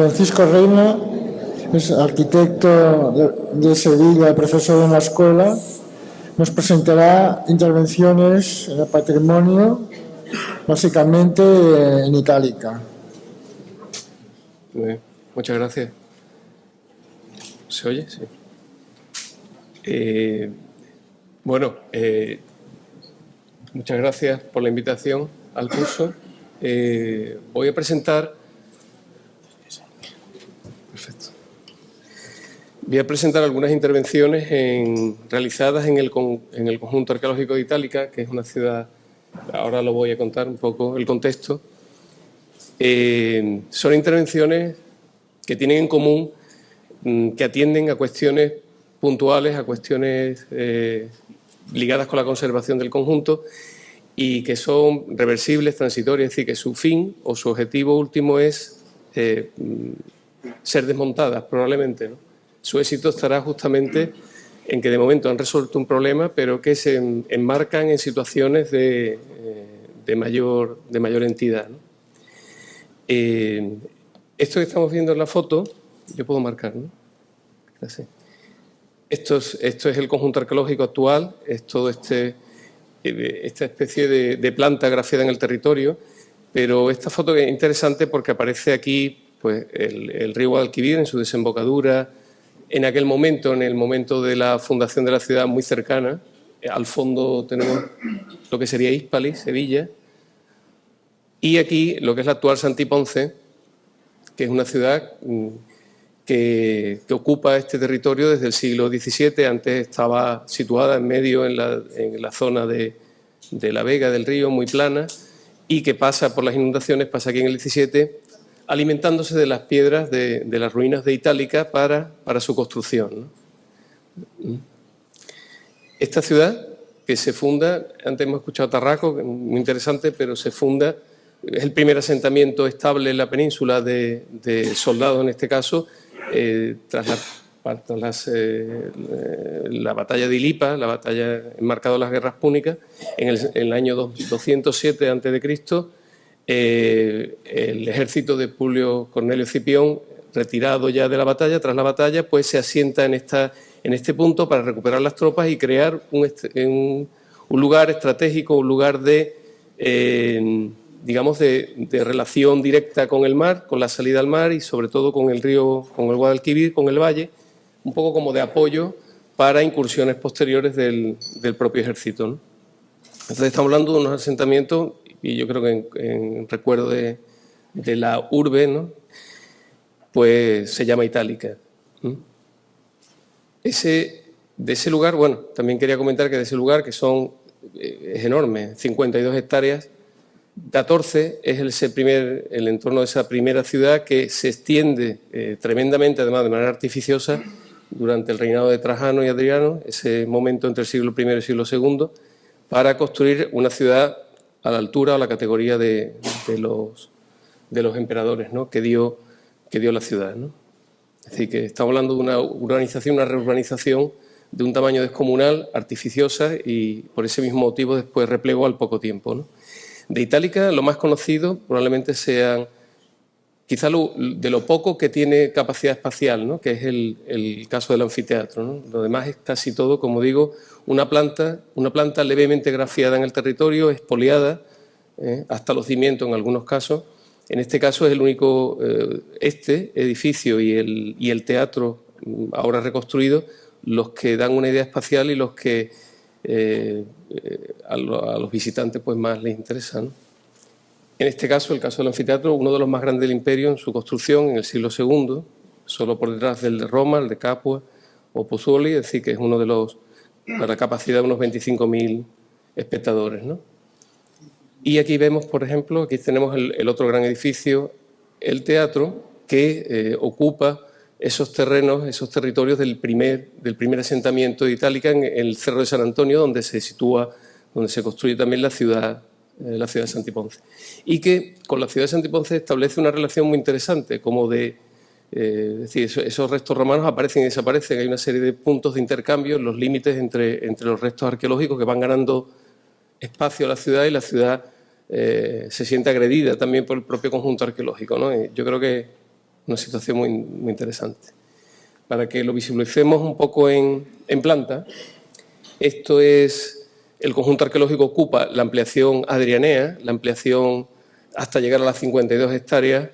Francisco Reina es arquitecto de Sevilla, profesor en la escuela. Nos presentará intervenciones en el patrimonio, básicamente en itálica. Muy bien. Muchas gracias. ¿Se oye? Sí. Muchas gracias por la invitación al curso. Voy a presentar... Perfecto. Voy a presentar algunas intervenciones realizadas en el conjunto arqueológico de Itálica, que es una ciudad... Ahora lo voy a contar un poco el contexto. Son intervenciones que tienen en común que atienden a cuestiones puntuales, a cuestiones ligadas con la conservación del conjunto y que son reversibles, transitorias, es decir, que su fin o su objetivo último es ser desmontadas, probablemente, ¿no? Su éxito estará justamente en que de momento han resuelto un problema, pero que se enmarcan en situaciones de mayor entidad, ¿no? Esto que estamos viendo en la foto, yo puedo marcar, ¿no? Así. Esto es el conjunto arqueológico actual, es todo esta especie de planta grafiada en el territorio, pero esta foto es interesante porque aparece aquí pues, el río Guadalquivir en su desembocadura, en aquel momento, en el momento de la fundación de la ciudad muy cercana. Al fondo tenemos lo que sería Hispali, Sevilla, y aquí lo que es la actual Santiponce, que es una ciudad que ocupa este territorio desde el siglo XVII. Antes estaba situada en medio en la zona de la vega del río, muy plana, y que pasa por las inundaciones, pasa aquí en el XVII, alimentándose de las piedras de las ruinas de Itálica para su construcción, ¿no? Esta ciudad que se funda, antes hemos escuchado Tarraco, muy interesante, pero se funda, es el primer asentamiento estable en la península de soldados en este caso, tras la batalla de Ilipa, la batalla enmarcada en las guerras púnicas, en el año 207 a.C., el ejército de Publio Cornelio Escipión, retirado ya de la batalla, tras la batalla, pues se asienta en este punto para recuperar las tropas y crear un lugar estratégico, un lugar digamos, de relación directa con el mar, con la salida al mar y sobre todo con el río, con el Guadalquivir, con el valle, un poco como de apoyo para incursiones posteriores del propio ejército, ¿no? Entonces estamos hablando de unos asentamientos, y yo creo que en recuerdo de la urbe, ¿no? Pues se llama Itálica. De ese lugar, bueno, también quería comentar que de ese lugar, que es enorme, 52 hectáreas, 14 es el entorno de esa primera ciudad que se extiende tremendamente, además de manera artificiosa, durante el reinado de Trajano y Adriano, ese momento entre el siglo I y el siglo II, para construir una ciudad a la altura o a la categoría de los emperadores, ¿no? que dio la ciudad, ¿no? Es decir, que estamos hablando de una urbanización, una reurbanización de un tamaño descomunal, artificiosa, y por ese mismo motivo después replegó al poco tiempo, ¿no? De Itálica, lo más conocido probablemente sean, quizá de lo poco que tiene capacidad espacial, ¿no? que es el caso del anfiteatro, ¿no? Lo demás es casi todo, como digo, una planta levemente grafiada en el territorio, expoliada, hasta los cimientos en algunos casos. En este caso es el único, este edificio y el teatro ahora reconstruido, los que dan una idea espacial y los que a los visitantes pues más les interesan. En este caso, el caso del anfiteatro, uno de los más grandes del imperio en su construcción en el siglo II, solo por detrás del de Roma, el de Capua o Pozzuoli, es decir, que es uno de los, para capacidad de unos 25.000 espectadores, ¿no? Y aquí vemos, por ejemplo, aquí tenemos el otro gran edificio, el teatro, que ocupa esos terrenos, esos territorios del primer asentamiento de Itálica en el Cerro de San Antonio, donde se sitúa, donde se construye también la ciudad de Santiponce. Y que con la ciudad de Santiponce establece una relación muy interesante, como es decir, esos restos romanos aparecen y desaparecen, hay una serie de puntos de intercambio, los límites entre los restos arqueológicos que van ganando espacio a la ciudad, y la ciudad se siente agredida también por el propio conjunto arqueológico, ¿no? Yo creo que una situación muy, muy interesante. Para que lo visualicemos un poco en planta, esto es el conjunto arqueológico ocupa la ampliación adrianea, la ampliación hasta llegar a las 52 hectáreas,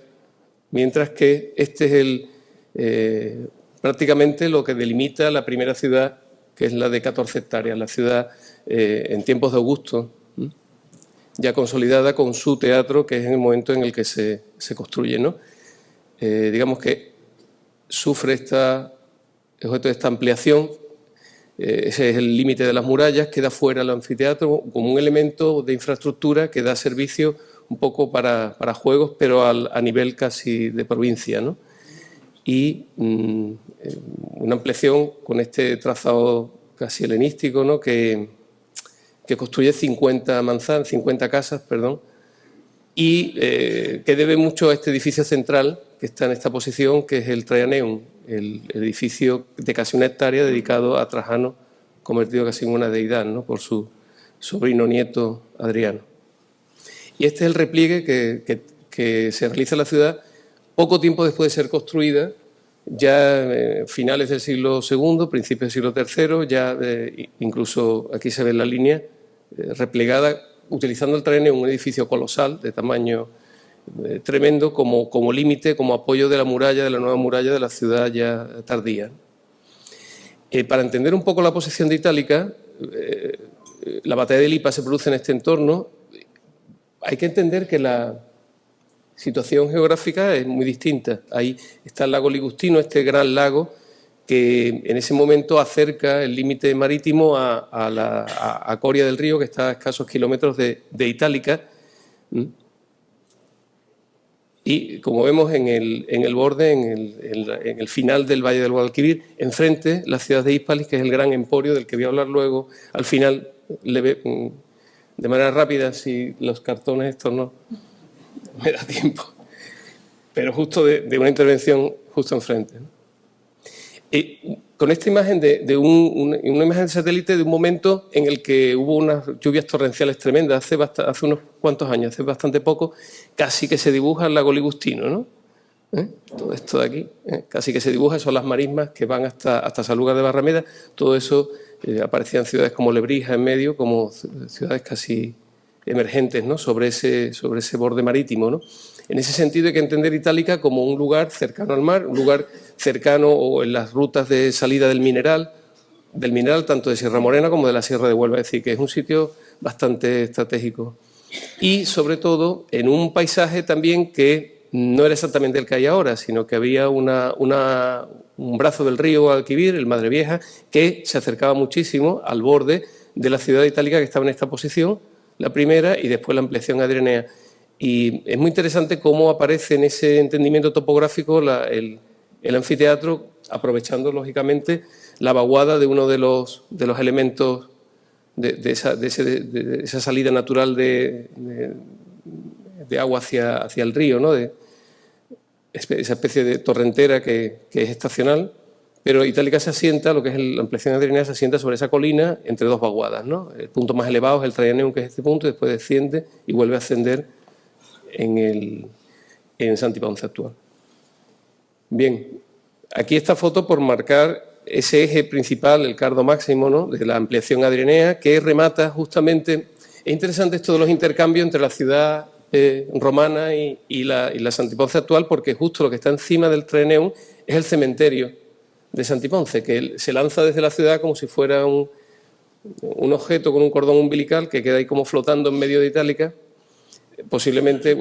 mientras que este es prácticamente lo que delimita la primera ciudad, que es la de 14 hectáreas, la ciudad en tiempos de Augusto, ya consolidada con su teatro, que es en el momento en el que se construye, ¿no? Digamos que sufre esta ampliación, ese es el límite de las murallas, queda fuera el anfiteatro como un elemento de infraestructura que da servicio un poco para juegos, pero a nivel casi de provincia, ¿no? Y una ampliación con este trazado casi helenístico, ¿no? que construye 50 casas, perdón, y que debe mucho a este edificio central que está en esta posición, que es el Traianeum, el edificio de casi 1 hectárea dedicado a Trajano, convertido casi en una deidad, ¿no? Por su sobrino nieto Adriano. Y este es el repliegue que se realiza en la ciudad poco tiempo después de ser construida, ya finales del siglo II, principios del siglo III, ya incluso aquí se ve la línea replegada, utilizando el Traianeum, un edificio colosal de tamaño tremendo como límite, como apoyo de la muralla, de la nueva muralla de la ciudad ya tardía. Para entender un poco la posición de Itálica, la batalla de Lipa se produce en este entorno. Hay que entender que la situación geográfica es muy distinta. Ahí está el lago Ligustino, este gran lago que en ese momento acerca el límite marítimo a Coria del Río, que está a escasos kilómetros de Itálica. Y como vemos en el borde, en el final del Valle del Guadalquivir, enfrente la ciudad de Hispalis, que es el gran emporio del que voy a hablar luego. Al final, de manera rápida, si los cartones estos no me da tiempo, pero justo de una intervención justo enfrente, ¿no? Con esta imagen una imagen de satélite de un momento en el que hubo unas lluvias torrenciales tremendas, hace unos cuantos años, hace bastante poco, casi que se dibuja el lago Ligustino, ¿no? Todo esto de aquí, casi que se dibuja, son las marismas que van hasta Sanlúcar de Barrameda, todo eso aparecían ciudades como Lebrija en medio, como ciudades casi emergentes, ¿no? sobre ese borde marítimo, ¿no? En ese sentido hay que entender Itálica como un lugar cercano al mar, un lugar cercano o en las rutas de salida del mineral tanto de Sierra Morena como de la Sierra de Huelva, es decir, que es un sitio bastante estratégico. Y sobre todo en un paisaje también que no era exactamente el que hay ahora, sino que había un brazo del río Guadalquivir, el Madrevieja, que se acercaba muchísimo al borde de la ciudad itálica que estaba en esta posición, la primera, y después la ampliación adrianea. Y es muy interesante cómo aparece en ese entendimiento topográfico el anfiteatro, aprovechando lógicamente la vaguada de uno de los elementos de esa salida natural de agua hacia el río, ¿no? Esa especie de torrentera que es estacional, pero Itálica se asienta, lo que es la ampliación adrianea se asienta sobre esa colina entre dos vaguadas, ¿no? El punto más elevado es el Traianeum, que es este punto, y después desciende y vuelve a ascender en Santi Ponce actual. Bien, aquí esta foto por marcar ese eje principal, el cardo máximo, ¿no? De la ampliación adrianea, que remata justamente. Es interesante esto de los intercambios entre la ciudad romana y la Santi Ponce actual, porque justo lo que está encima del Traianeum es el cementerio de Santi Ponce, que se lanza desde la ciudad como si fuera un objeto con un cordón umbilical que queda ahí como flotando en medio de Itálica. Posiblemente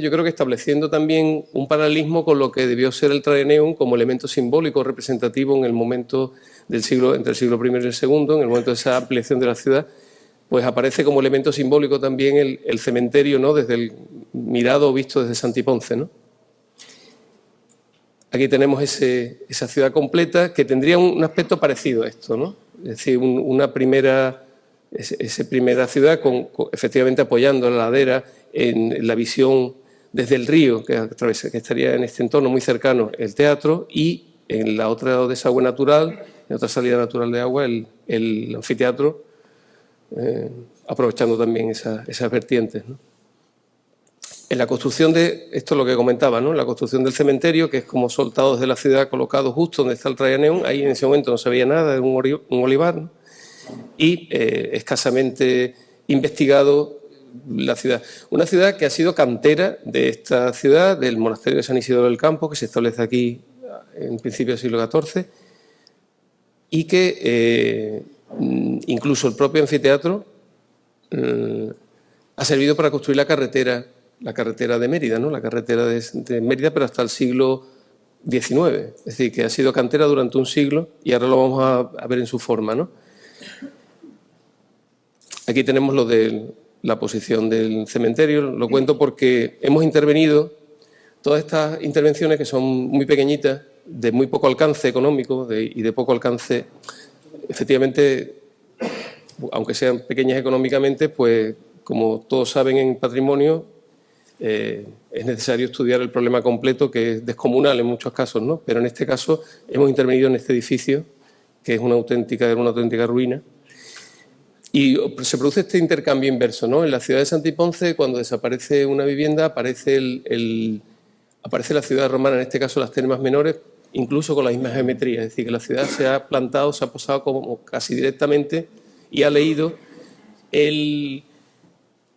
yo creo que estableciendo también un paralelismo con lo que debió ser el Traianeum como elemento simbólico representativo en el momento entre el siglo I y el II, en el momento de esa ampliación de la ciudad, pues aparece como elemento simbólico también el cementerio, ¿no? Desde el mirado o visto desde Santi Ponce, ¿no? Aquí tenemos esa ciudad completa que tendría un aspecto parecido a esto, ¿no? Es decir, esa primera ciudad efectivamente apoyando la ladera en la visión desde el río que estaría en este entorno muy cercano el teatro, y en la otra desagüe natural, en otra salida natural de agua, el anfiteatro, aprovechando también esas vertientes, ¿no? En la construcción de, esto es lo que comentaba, ¿no? La construcción del cementerio, que es como soltados de la ciudad, colocados justo donde está el Traianeum, ahí en ese momento no se veía nada, era un olivar, ¿no? Y escasamente investigado la ciudad. Una ciudad que ha sido cantera de esta ciudad, del monasterio de San Isidoro del Campo, que se establece aquí en principio del siglo XIV, y que incluso el propio anfiteatro ha servido para construir la carretera de Mérida, ¿no? La carretera de Mérida, pero hasta el siglo XIX. Es decir, que ha sido cantera durante un siglo y ahora lo vamos a ver en su forma, ¿no? Aquí tenemos lo de la posición del cementerio. Lo cuento porque hemos intervenido, todas estas intervenciones que son muy pequeñitas, de muy poco alcance económico y de poco alcance, efectivamente, aunque sean pequeñas económicamente, pues como todos saben en patrimonio, es necesario estudiar el problema completo, que es descomunal en muchos casos, ¿no? Pero en este caso hemos intervenido en este edificio, que es una auténtica ruina, y se produce este intercambio inverso, ¿no? En la ciudad de Santi Ponce, cuando desaparece una vivienda, aparece la ciudad romana, en este caso las Termas Menores, incluso con la misma geometría. Es decir, que la ciudad se ha plantado, se ha posado como casi directamente y ha leído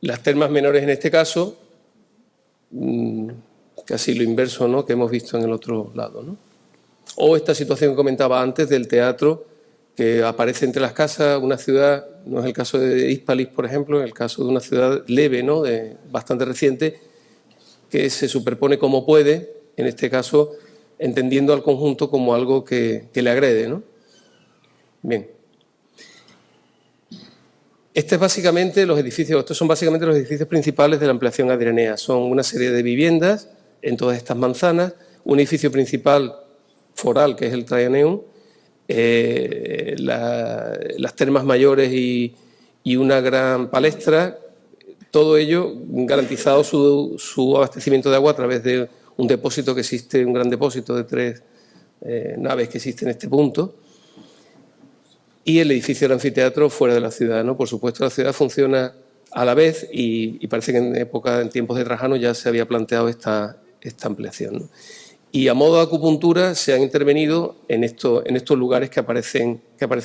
las Termas Menores en este caso, casi lo inverso, ¿no?, que hemos visto en el otro lado, ¿no? O esta situación que comentaba antes del teatro, que aparece entre las casas, una ciudad, no es el caso de Hispalis, por ejemplo, es el caso de una ciudad leve, ¿no?, bastante reciente, que se superpone como puede, en este caso entendiendo al conjunto como algo que le agrede, ¿no? Bien. Estos son básicamente los edificios principales de la ampliación adrianea. Son una serie de viviendas en todas estas manzanas, un edificio principal foral, que es el Traianeum, las termas mayores y una gran palestra, todo ello garantizado su abastecimiento de agua a través de un depósito que existe, un gran depósito de 3 naves que existe en este punto, y el edificio del anfiteatro fuera de la ciudad, ¿no? Por supuesto, la ciudad funciona a la vez y parece que en tiempos de Trajano ya se había planteado esta ampliación, ¿no? Y a modo de acupuntura se han intervenido en estos lugares que aparecen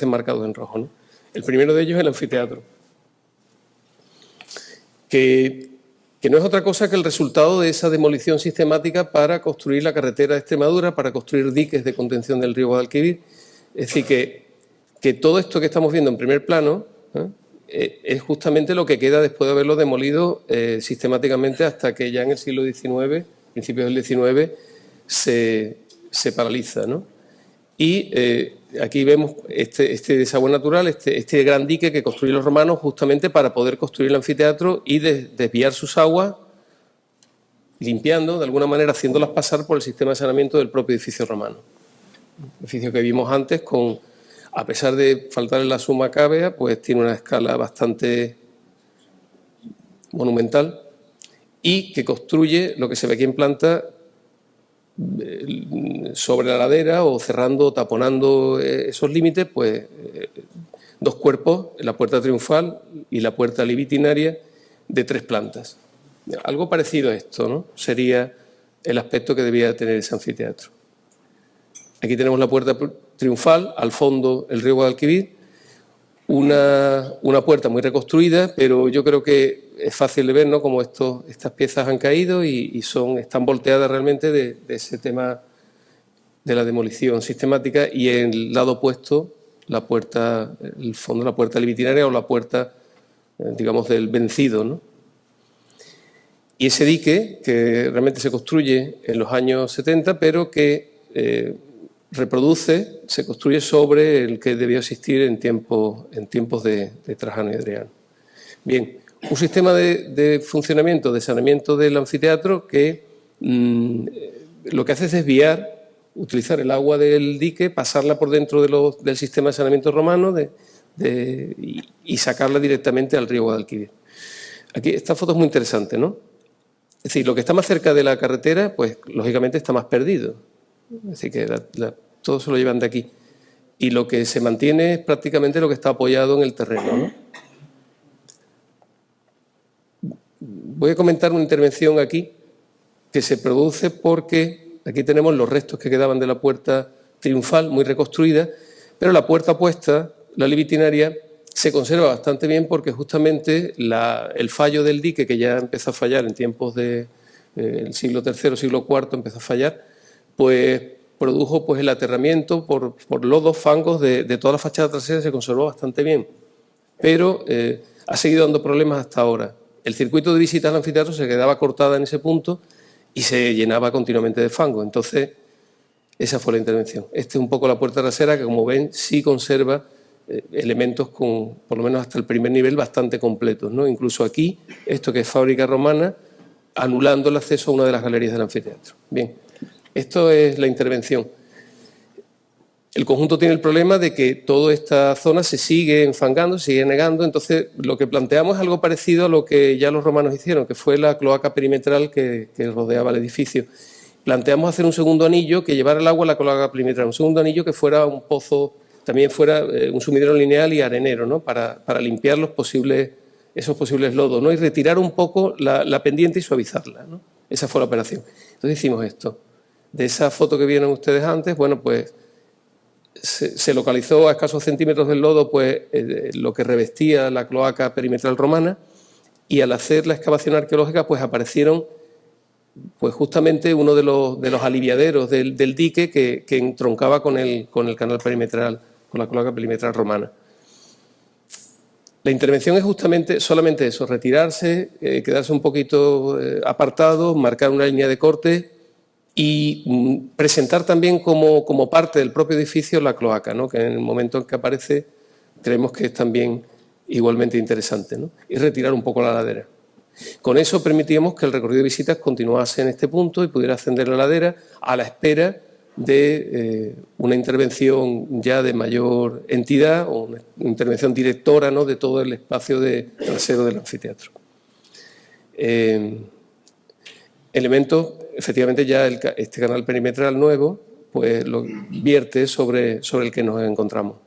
marcados en rojo, ¿no? El primero de ellos es el anfiteatro, que no es otra cosa que el resultado de esa demolición sistemática para construir la carretera de Extremadura, para construir diques de contención del río Guadalquivir. Es decir, que todo esto que estamos viendo en primer plano es justamente lo que queda después de haberlo demolido sistemáticamente hasta que ya en el siglo XIX, principios del XIX, se paraliza, ¿no? Y aquí vemos este desagüe natural, este gran dique que construyeron los romanos justamente para poder construir el anfiteatro y desviar sus aguas, limpiando, de alguna manera, haciéndolas pasar por el sistema de saneamiento del propio edificio romano. El edificio que vimos antes, a pesar de faltarle la suma cávea, pues tiene una escala bastante monumental y que construye lo que se ve aquí en planta sobre la ladera o cerrando, taponando esos límites, pues 2 cuerpos, la puerta triunfal y la puerta libitinaria de 3 plantas. Algo parecido a esto, ¿no? Sería el aspecto que debía tener ese anfiteatro. Aquí tenemos la puerta triunfal, al fondo el río Guadalquivir, una puerta muy reconstruida, pero yo creo que es fácil de ver, ¿no?, cómo estas piezas han caído y están volteadas realmente de ese tema de la demolición sistemática, y en el lado opuesto el fondo, la puerta libitinaria o la puerta, digamos, del vencido, ¿no? Y ese dique, que realmente se construye en los años 70, pero que se construye sobre el que debió existir en tiempos de Trajano y Adriano. Bien, un sistema de funcionamiento, de saneamiento del anfiteatro que lo que hace es utilizar el agua del dique, pasarla por dentro del sistema de saneamiento romano y sacarla directamente al río Guadalquivir. Aquí esta foto es muy interesante, ¿no? Es decir, lo que está más cerca de la carretera, pues lógicamente está más perdido. Es decir, que todo se lo llevan de aquí. Y lo que se mantiene es prácticamente lo que está apoyado en el terreno, ¿no? Voy a comentar una intervención aquí que se produce porque aquí tenemos los restos que quedaban de la puerta triunfal, muy reconstruida, pero la puerta opuesta, la libitinaria, se conserva bastante bien porque justamente el fallo del dique, que ya empezó a fallar en tiempos del siglo III, siglo IV, empezó a fallar, pues produjo pues, el aterramiento por lodos, fangos de toda la fachada trasera, se conservó bastante bien, pero ha seguido dando problemas hasta ahora. El circuito de visitas al anfiteatro se quedaba cortada en ese punto y se llenaba continuamente de fango. Entonces, esa fue la intervención. Esta es un poco la puerta trasera que, como ven, sí conserva elementos con, por lo menos hasta el primer nivel, bastante completos, ¿no? Incluso aquí, esto que es fábrica romana, anulando el acceso a una de las galerías del anfiteatro. Bien, esto es la intervención. El conjunto tiene el problema de que toda esta zona se sigue enfangando, se sigue negando, entonces lo que planteamos es algo parecido a lo que ya los romanos hicieron, que fue la cloaca perimetral que rodeaba el edificio. Planteamos hacer un segundo anillo que llevara el agua a la cloaca perimetral, un segundo anillo que fuera un pozo, también fuera un sumidero lineal y arenero, ¿no? Para limpiar esos posibles lodos, ¿no? Y retirar un poco la pendiente y suavizarla, ¿no? Esa fue la operación. Entonces hicimos esto. De esa foto que vieron ustedes antes, bueno, pues se localizó a escasos centímetros del lodo pues, lo que revestía la cloaca perimetral romana, y al hacer la excavación arqueológica pues aparecieron pues justamente uno de los aliviaderos del dique que entroncaba con el canal perimetral, con la cloaca perimetral romana. La intervención es justamente solamente eso, retirarse, quedarse un poquito apartado, marcar una línea de corte y presentar también como parte del propio edificio la cloaca, ¿no? Que en el momento en que aparece creemos que es también igualmente interesante, ¿no? Y retirar un poco la ladera. Con eso permitíamos que el recorrido de visitas continuase en este punto y pudiera ascender la ladera a la espera de una intervención ya de mayor entidad o una intervención directora, ¿no? De todo el espacio trasero del anfiteatro. Elementos, efectivamente ya este canal perimetral nuevo pues lo vierte sobre el que nos encontramos.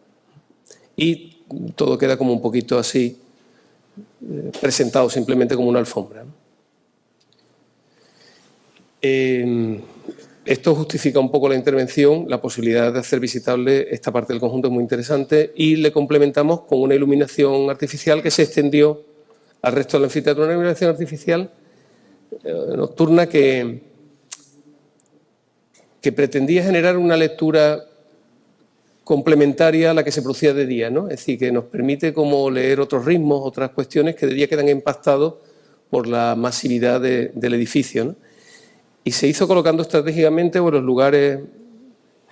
Y todo queda como un poquito así, presentado simplemente como una alfombra, ¿no? Esto justifica un poco la intervención, la posibilidad de hacer visitable esta parte del conjunto es muy interesante, y le complementamos con una iluminación artificial que se extendió al resto del anfiteatro, una iluminación artificial nocturna que pretendía generar una lectura complementaria a la que se producía de día, ¿no? Es decir, que nos permite como leer otros ritmos, otras cuestiones que de día quedan impactados por la masividad del edificio, ¿no? Y se hizo colocando estratégicamente en los lugares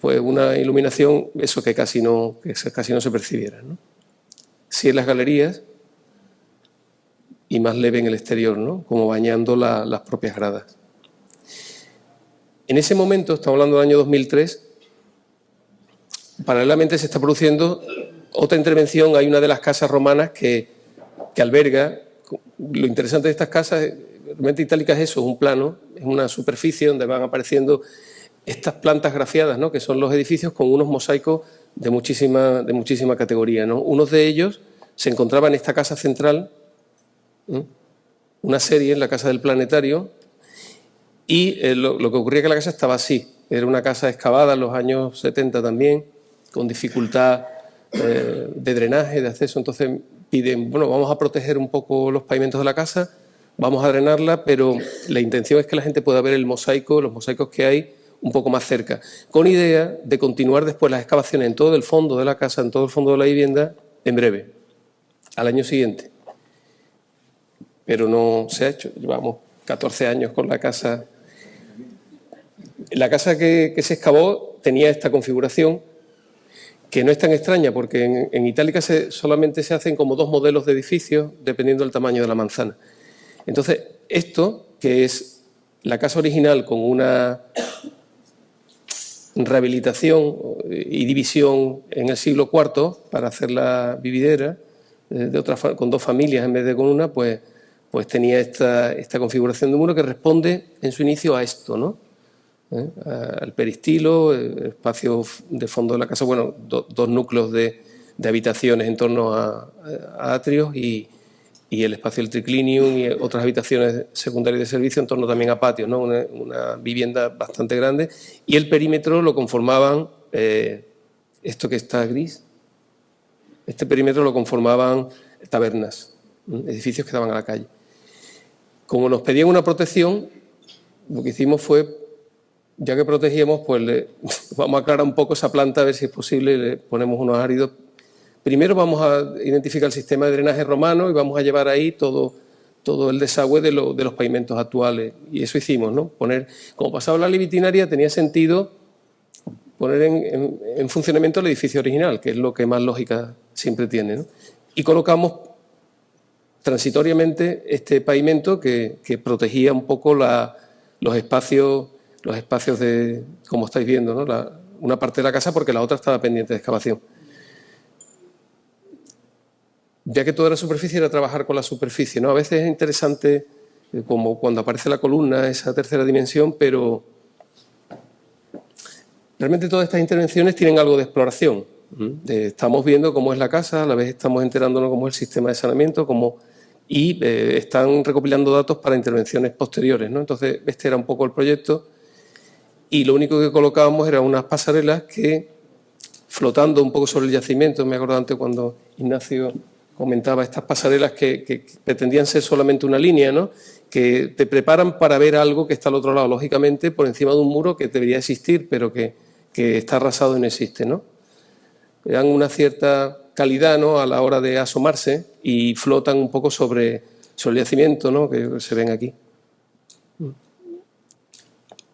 pues una iluminación, eso que casi no se percibiera, ¿no? Sí en las galerías y más leve en el exterior, ¿no? Como bañando las propias gradas. En ese momento, estamos hablando del año 2003, paralelamente se está produciendo otra intervención. Hay una de las casas romanas que alberga, lo interesante de estas casas, realmente itálicas, es eso, un plano, es una superficie donde van apareciendo estas plantas grafiadas, ¿no? Que son los edificios con unos mosaicos de muchísima categoría, ¿no? Unos de ellos se encontraba en esta casa central, una serie en la Casa del Planetario, y lo que ocurría es que la casa estaba así, era una casa excavada en los años 70 también, con dificultad de drenaje, de acceso. Entonces piden, bueno, vamos a proteger un poco los pavimentos de la casa, vamos a drenarla, pero la intención es que la gente pueda ver los mosaicos que hay un poco más cerca, con idea de continuar después las excavaciones en todo el fondo de la casa, en todo el fondo de la vivienda, en breve, al año siguiente. Pero no se ha hecho, llevamos 14 años con la casa. La casa que se excavó tenía esta configuración, que no es tan extraña, porque en Itálica solamente se hacen como 2 modelos de edificios, dependiendo del tamaño de la manzana. Entonces, esto, que es la casa original con una rehabilitación y división en el siglo IV para hacer la vividera, con 2 familias en vez de con una, pues tenía esta configuración de muro que responde en su inicio a esto, ¿no? Al peristilo, el espacio de fondo de la casa, bueno, 2 núcleos de habitaciones en torno a atrios y y el espacio del triclinium y otras habitaciones secundarias de servicio en torno también a patios, ¿no? Una vivienda bastante grande, y el perímetro lo conformaban, esto que está gris, este perímetro lo conformaban tabernas, edificios que daban a la calle. Como nos pedían una protección, lo que hicimos fue, ya que protegíamos, pues vamos a aclarar un poco esa planta, a ver si es posible, le ponemos unos áridos. Primero vamos a identificar el sistema de drenaje romano y vamos a llevar ahí todo el desagüe de los pavimentos actuales. Y eso hicimos, ¿no? Como pasaba la ley vitinaria, tenía sentido poner en funcionamiento el edificio original, que es lo que más lógica siempre tiene, ¿no? Y colocamos transitoriamente este pavimento que protegía un poco los espacios de, como estáis viendo, ¿no? Una parte de la casa, porque la otra estaba pendiente de excavación. Ya que toda la superficie era trabajar con la superficie, ¿no? A veces es interesante, como cuando aparece la columna, esa tercera dimensión, pero realmente todas estas intervenciones tienen algo de exploración. Estamos viendo cómo es la casa, a la vez estamos enterándonos cómo es el sistema de saneamiento, y están recopilando datos para intervenciones posteriores, ¿no? Entonces, este era un poco el proyecto, y lo único que colocábamos eran unas pasarelas que, flotando un poco sobre el yacimiento, me acuerdo antes cuando Ignacio comentaba estas pasarelas que pretendían ser solamente una línea, ¿no? Que te preparan para ver algo que está al otro lado, lógicamente, por encima de un muro que debería existir, pero que está arrasado y no existe, ¿no? Le dan una cierta calidad, ¿no?, a la hora de asomarse y flotan un poco sobre el yacimiento, ¿no?, que se ven aquí.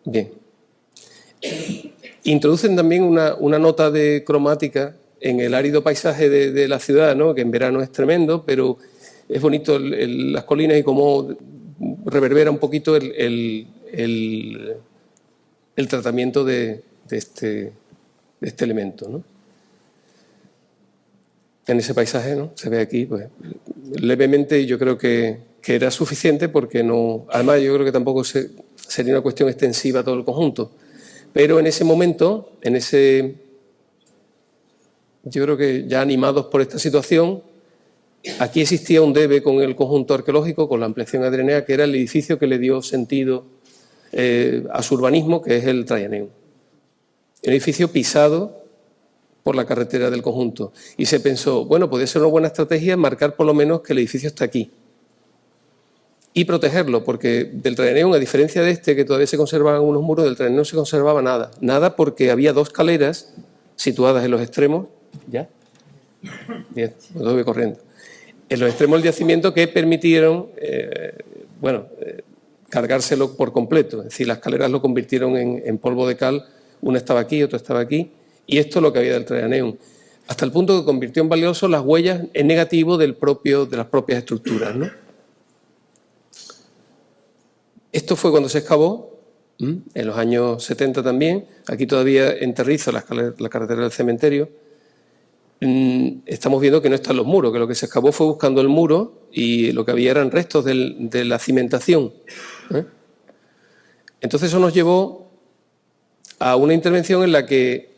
Bien. Introducen también una nota de cromática en el árido paisaje de la ciudad, ¿no?, que en verano es tremendo, pero es bonito las colinas y cómo reverbera un poquito el tratamiento de este elemento, ¿no? En ese paisaje, ¿no?, se ve aquí, pues, levemente, y yo creo que era suficiente, porque no, además yo creo que tampoco sería una cuestión extensiva a todo el conjunto. Pero en ese momento, yo creo que ya animados por esta situación, aquí existía un debe con el conjunto arqueológico, con la ampliación adrenea, que era el edificio que le dio sentido a su urbanismo, que es el Traianeum. El edificio pisado por la carretera del conjunto. Y se pensó, bueno, podría ser una buena estrategia marcar por lo menos que el edificio está aquí. Y protegerlo, porque del Traianeum, a diferencia de este, que todavía se conservaban unos muros, del Traianeum no se conservaba nada. Nada, porque había dos caleras situadas en los extremos. ¿Ya? Bien, pues voy corriendo. En los extremos del yacimiento, que permitieron, cargárselo por completo. Es decir, las caleras lo convirtieron en polvo de cal. Una estaba aquí, otra estaba aquí. Y esto es lo que había del Traianeum. Hasta el punto que convirtió en valioso las huellas en negativo de las propias estructuras, ¿no? Esto fue cuando se excavó, en los años 70 también. Aquí todavía en Terrizo, la carretera del cementerio. Estamos viendo que no están los muros, que lo que se excavó fue buscando el muro y lo que había eran restos de la cimentación. Entonces eso nos llevó a una intervención en la que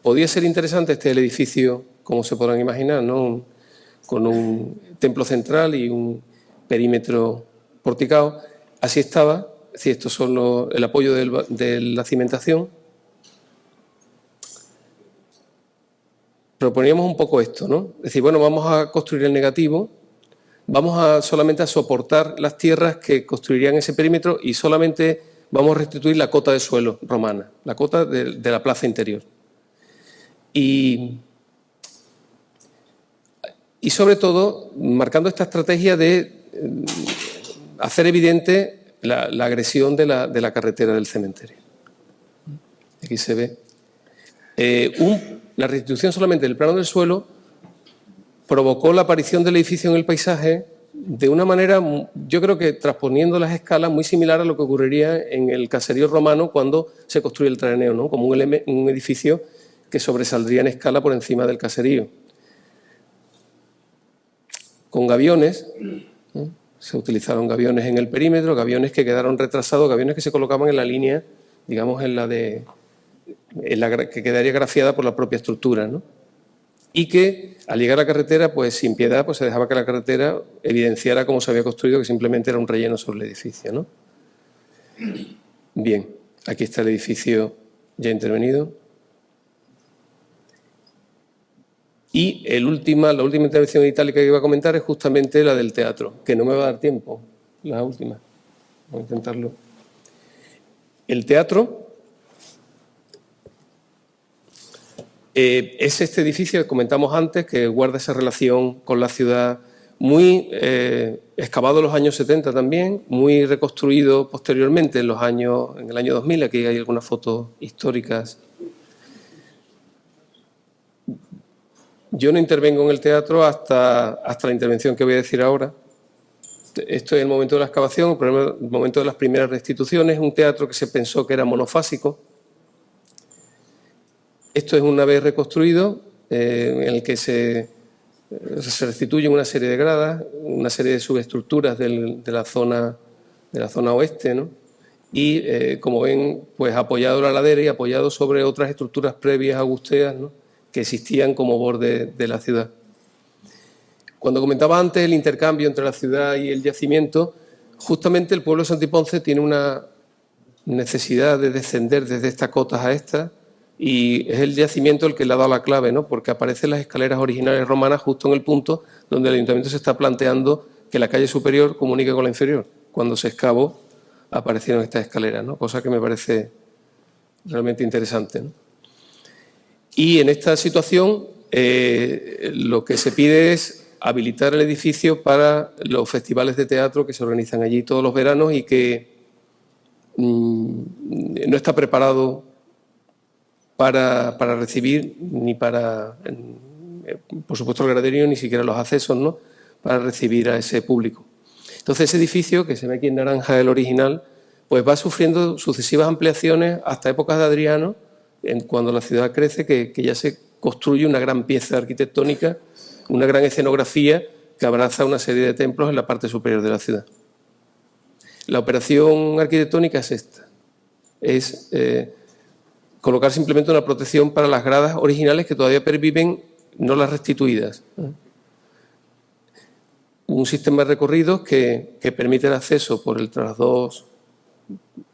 podía ser interesante el edificio, como se podrán imaginar, ¿no?, con un templo central y un perímetro porticado. Así estaba. Es decir, estos son el apoyo de la cimentación. Proponíamos un poco esto, ¿no? Es decir, bueno, vamos a construir el negativo, vamos solamente a soportar las tierras que construirían ese perímetro y solamente vamos a restituir la cota de suelo romana, la cota de la plaza interior. Y sobre todo, marcando esta estrategia de hacer evidente la agresión de la carretera del cementerio. Aquí se ve. La restitución solamente del plano del suelo provocó la aparición del edificio en el paisaje de una manera, yo creo que transponiendo las escalas, muy similar a lo que ocurriría en el caserío romano cuando se construye el Traianeum, ¿no?, como un edificio que sobresaldría en escala por encima del caserío. Con gaviones, ¿no? Se utilizaron gaviones en el perímetro, gaviones que quedaron retrasados, gaviones que se colocaban en la línea, digamos, que quedaría grafiada por la propia estructura, ¿no? y que al llegar a la carretera, pues sin piedad, pues se dejaba que la carretera evidenciara cómo se había construido, que simplemente era un relleno sobre el edificio, ¿no? Bien, aquí está el edificio ya intervenido. Y la última intervención en itálica que iba a comentar es justamente la del teatro, que no me va a dar tiempo, la última. Voy a intentarlo. El teatro es este edificio que comentamos antes, que guarda esa relación con la ciudad, muy excavado en los años 70 también, muy reconstruido posteriormente en el año 2000. Aquí hay algunas fotos históricas. Yo no intervengo en el teatro hasta la intervención que voy a decir ahora. Esto es el momento de la excavación, el momento de las primeras restituciones. Un teatro que se pensó que era monofásico. Esto es una vez reconstruido, en el que se restituyen una serie de gradas, una serie de subestructuras de la zona oeste, ¿no? Y, como ven, pues apoyado en la ladera y apoyado sobre otras estructuras previas augusteas, ¿no?, que existían como borde de la ciudad. Cuando comentaba antes el intercambio entre la ciudad y el yacimiento, justamente el pueblo de Santiponce tiene una necesidad de descender desde estas cotas a estas, y es el yacimiento el que le ha dado la clave, ¿no?, porque aparecen las escaleras originales romanas justo en el punto donde el ayuntamiento se está planteando que la calle superior comunique con la inferior. Cuando se excavó aparecieron estas escaleras, ¿no?, cosa que me parece realmente interesante, ¿no? Y en esta situación lo que se pide es habilitar el edificio para los festivales de teatro que se organizan allí todos los veranos y que no está preparado para recibir ni para, por supuesto, el graderío, ni siquiera los accesos, ¿no?, para recibir a ese público. Entonces, ese edificio, que se ve aquí en naranja, el original, pues va sufriendo sucesivas ampliaciones hasta épocas de Adriano, cuando la ciudad crece, que ya se construye una gran pieza arquitectónica, una gran escenografía que abraza una serie de templos en la parte superior de la ciudad. La operación arquitectónica es esta, es colocar simplemente una protección para las gradas originales que todavía perviven, no las restituidas. Un sistema de recorridos que permite el acceso por el trasdos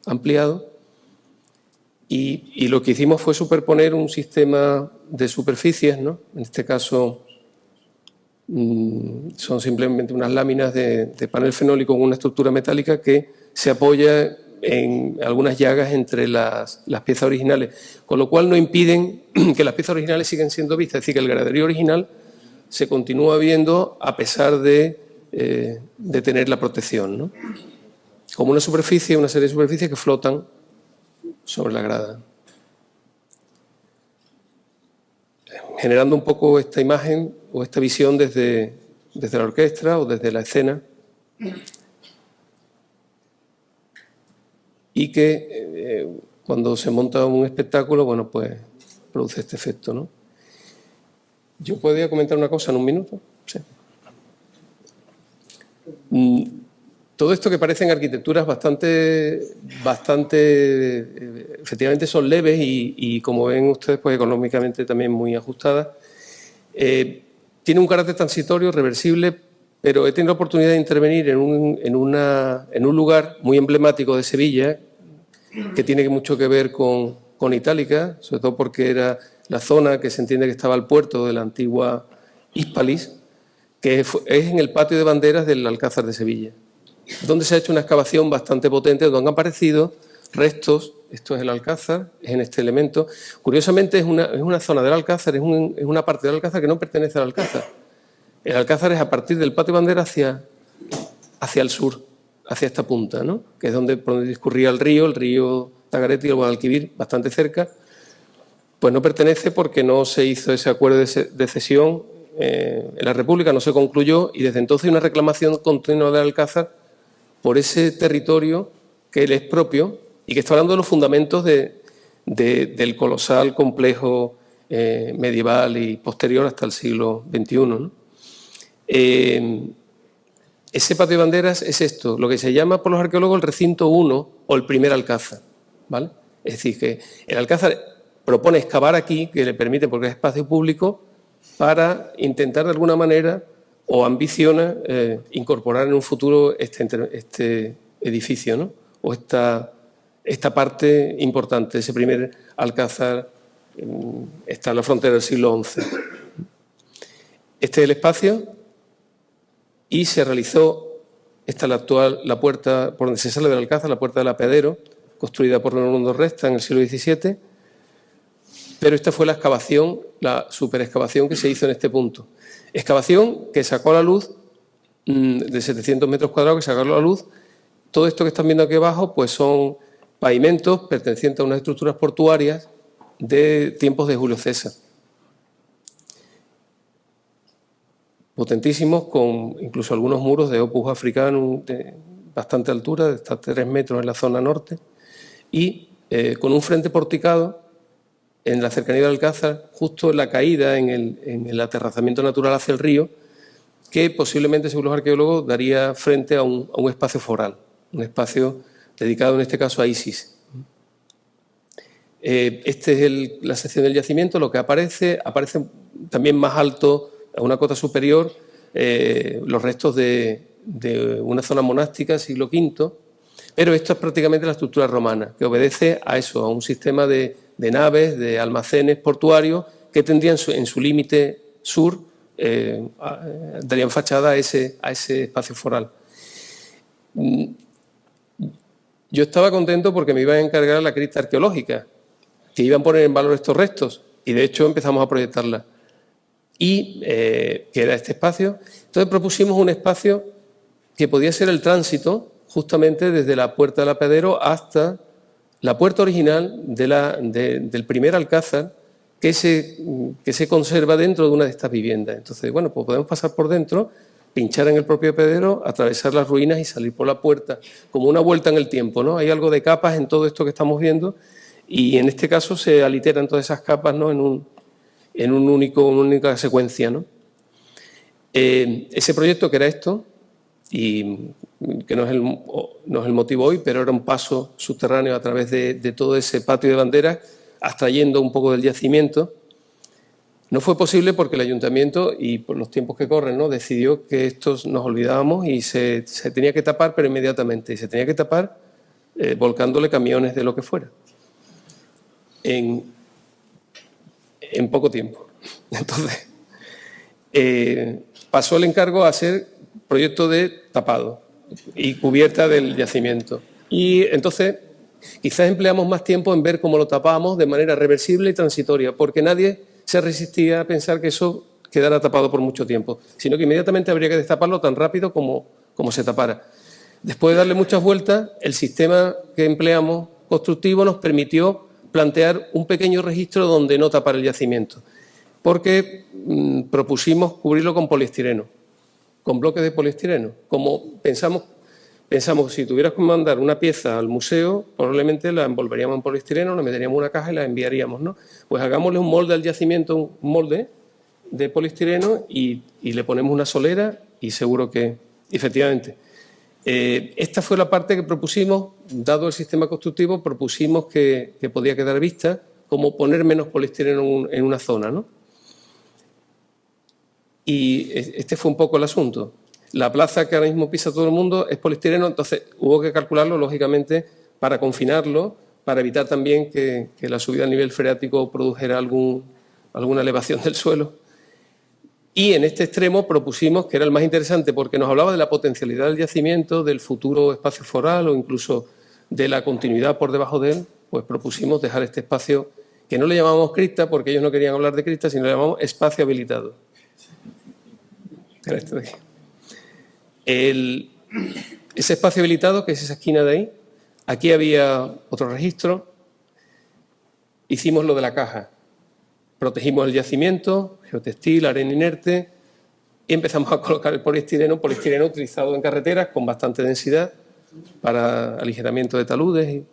ampliado. Y lo que hicimos fue superponer un sistema de superficies, ¿no? En este caso son simplemente unas láminas de panel fenólico con una estructura metálica que se apoya en algunas llagas entre las piezas originales, con lo cual no impiden que las piezas originales sigan siendo vistas. Es decir, que el graderío original se continúa viendo a pesar de tener la protección, ¿no?, como una serie de superficies que flotan sobre la grada, generando un poco esta imagen o esta visión desde la orquesta o desde la escena, y que cuando se monta un espectáculo, bueno, pues produce este efecto, ¿no? ¿Yo podría comentar una cosa en un minuto? Sí. Todo esto que parecen arquitecturas efectivamente son leves y como ven ustedes, pues económicamente también muy ajustadas. Tiene un carácter transitorio, reversible, pero he tenido la oportunidad de intervenir en un lugar muy emblemático de Sevilla, que tiene mucho que ver con Itálica, sobre todo porque era la zona que se entiende que estaba al puerto de la antigua Hispalis, que es en el patio de banderas del Alcázar de Sevilla, donde se ha hecho una excavación bastante potente, donde han aparecido restos. Esto es el Alcázar, es en este elemento. Curiosamente es una zona del Alcázar, es una parte del Alcázar que no pertenece al Alcázar. El Alcázar es a partir del patio de bandera hacia el sur, hacia esta punta, ¿no?, que es donde discurría el río Tagaretti y el Guadalquivir, bastante cerca. Pues no pertenece porque no se hizo ese acuerdo de cesión en la República, no se concluyó, y desde entonces hay una reclamación continua del Alcázar por ese territorio que él es propio y que está hablando de los fundamentos del colosal complejo medieval y posterior hasta el siglo XXI, ¿no? Ese patio de banderas es esto, lo que se llama por los arqueólogos el recinto 1 o el primer Alcázar, ¿vale? Es decir, que el Alcázar propone excavar aquí, que le permite, porque es espacio público, para intentar de alguna manera o ambiciona incorporar en un futuro este edificio, ¿no? O esta parte importante, ese primer alcázar está en la frontera del siglo XI. Este es el espacio y se realizó, esta es la puerta por donde se sale del alcázar, la puerta del Apeadero, construida por Leonardo Resta en el siglo XVII, pero esta fue la excavación, la superexcavación que se hizo en este punto. Excavación que sacó a la luz, de 700 metros cuadrados, que sacó a la luz. Todo esto que están viendo aquí abajo pues son pavimentos pertenecientes a unas estructuras portuarias de tiempos de Julio César. Potentísimos, con incluso algunos muros de opus africano de bastante altura, de hasta 3 metros en la zona norte, y con un frente porticado en la cercanía del Alcázar, justo en la caída, en el aterrazamiento natural hacia el río, que posiblemente, según los arqueólogos, daría frente a un espacio foral, un espacio dedicado en este caso a Isis. Esta es la sección del yacimiento, lo que aparece también más alto, a una cota superior, los restos de una zona monástica, siglo V, pero esto es prácticamente la estructura romana, que obedece a eso, a un sistema de naves, de almacenes portuarios que tendrían en su límite sur, darían fachada a ese espacio foral. Yo estaba contento porque me iban a encargar la cripta arqueológica, que iban a poner en valor estos restos, y de hecho empezamos a proyectarla. Y que era este espacio. Entonces propusimos un espacio que podía ser el tránsito justamente desde la puerta del Apeadero hasta la puerta original del primer alcázar que se conserva dentro de una de estas viviendas. Entonces, bueno, pues podemos pasar por dentro, pinchar en el propio Apeadero, atravesar las ruinas y salir por la puerta, como una vuelta en el tiempo, ¿no? Hay algo de capas en todo esto que estamos viendo y en este caso se aliteran todas esas capas, ¿no? en una única secuencia, ¿no? Ese proyecto que era esto, y que no es el motivo hoy, pero era un paso subterráneo a través de todo ese patio de banderas, abstrayendo un poco del yacimiento. No fue posible porque el ayuntamiento, y por los tiempos que corren, ¿no? decidió que estos nos olvidábamos y se tenía que tapar, pero inmediatamente. Y se tenía que tapar volcándole camiones de lo que fuera. En poco tiempo. Entonces, pasó el encargo a ser proyecto de tapado y cubierta del yacimiento. Y entonces, quizás empleamos más tiempo en ver cómo lo tapábamos de manera reversible y transitoria, porque nadie se resistía a pensar que eso quedara tapado por mucho tiempo, sino que inmediatamente habría que destaparlo tan rápido como se tapara. Después de darle muchas vueltas, el sistema que empleamos constructivo nos permitió plantear un pequeño registro donde no tapar el yacimiento, porque propusimos cubrirlo con poliestireno, con bloques de poliestireno. Como pensamos, si tuvieras que mandar una pieza al museo, probablemente la envolveríamos en poliestireno, la meteríamos en una caja y la enviaríamos, ¿no? Pues hagámosle un molde al yacimiento, un molde de poliestireno y le ponemos una solera y seguro que, efectivamente. Esta fue la parte que propusimos, dado el sistema constructivo, propusimos que podía quedar vista, como poner menos poliestireno en una zona, ¿no? Y este fue un poco el asunto. La plaza que ahora mismo pisa todo el mundo es poliestireno, entonces hubo que calcularlo, lógicamente, para confinarlo, para evitar también que la subida al nivel freático produjera alguna elevación del suelo. Y en este extremo propusimos, que era el más interesante, porque nos hablaba de la potencialidad del yacimiento, del futuro espacio foral o incluso de la continuidad por debajo de él, pues propusimos dejar este espacio, que no le llamamos cripta, porque ellos no querían hablar de cripta, sino le llamamos espacio habilitado. Era este de aquí. Ese espacio habilitado, que es esa esquina de ahí, aquí había otro registro, hicimos lo de la caja, protegimos el yacimiento, geotextil, arena inerte, y empezamos a colocar el poliestireno utilizado en carreteras con bastante densidad para aligeramiento de taludes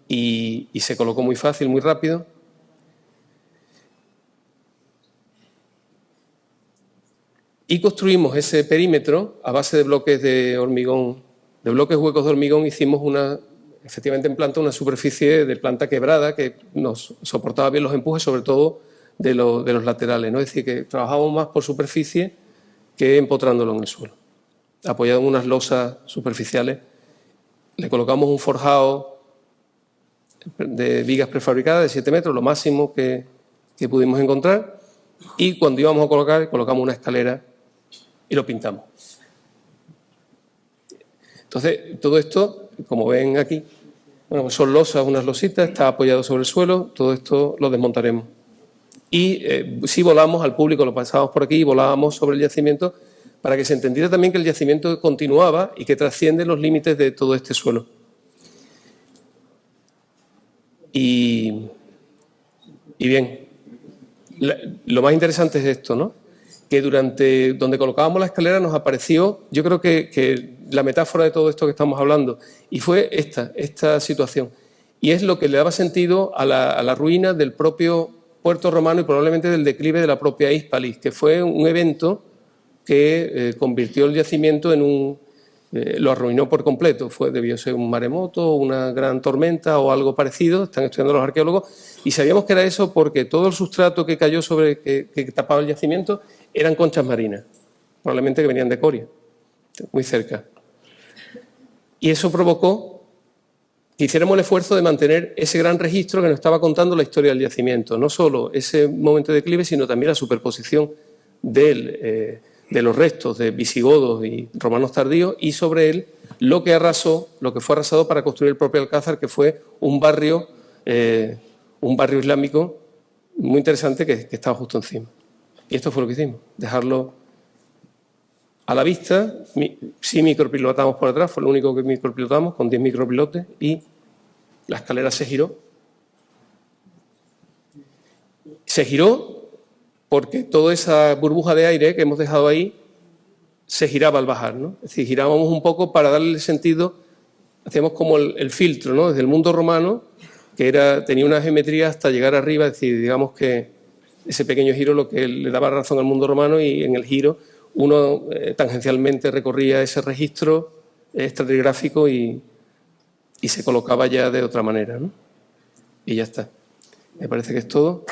y se colocó muy fácil, muy rápido. Y construimos ese perímetro a base de bloques de hormigón, de bloques huecos de hormigón. Hicimos efectivamente en planta una superficie de planta quebrada que nos soportaba bien los empujes, sobre todo de los laterales, ¿no? Es decir, que trabajamos más por superficie que empotrándolo en el suelo. Apoyado en unas losas superficiales, le colocamos un forjado de vigas prefabricadas de 7 metros, lo máximo que pudimos encontrar, y cuando íbamos a colocar, colocamos una escalera y lo pintamos. Entonces, todo esto, como ven aquí, bueno, pues son losas, unas lositas, está apoyado sobre el suelo, todo esto lo desmontaremos. Y sí volamos al público, lo pasábamos por aquí y volábamos sobre el yacimiento para que se entendiera también que el yacimiento continuaba y que trasciende los límites de todo este suelo. Y bien, lo más interesante es esto, ¿no? Que donde colocábamos la escalera nos apareció, yo creo que la metáfora de todo esto que estamos hablando, y fue esta situación. Y es lo que le daba sentido a la ruina del propio puerto romano y probablemente del declive de la propia Hispalis, que fue un evento que convirtió el yacimiento en lo arruinó por completo. Debió ser un maremoto, una gran tormenta o algo parecido, están estudiando los arqueólogos, y sabíamos que era eso porque todo el sustrato que cayó que tapaba el yacimiento eran conchas marinas, probablemente que venían de Coria, muy cerca. Y eso provocó que hiciéramos el esfuerzo de mantener ese gran registro que nos estaba contando la historia del yacimiento, no solo ese momento de declive, sino también la superposición de los restos de visigodos y romanos tardíos y sobre él lo que fue arrasado para construir el propio Alcázar, que fue un barrio islámico muy interesante que estaba justo encima. Y esto fue lo que hicimos, dejarlo a la vista. Sí micropilotamos por atrás, fue lo único que micropilotamos, con 10 micropilotes, y la escalera se giró. Se giró porque toda esa burbuja de aire que hemos dejado ahí se giraba al bajar, ¿no? Es decir, girábamos un poco para darle sentido, hacíamos como el filtro, ¿no? Desde el mundo romano, que tenía una geometría hasta llegar arriba, es decir, digamos que ese pequeño giro lo que le daba razón al mundo romano, y en el giro uno tangencialmente recorría ese registro estratigráfico y se colocaba ya de otra manera, ¿no? Y ya está. Me parece que es todo.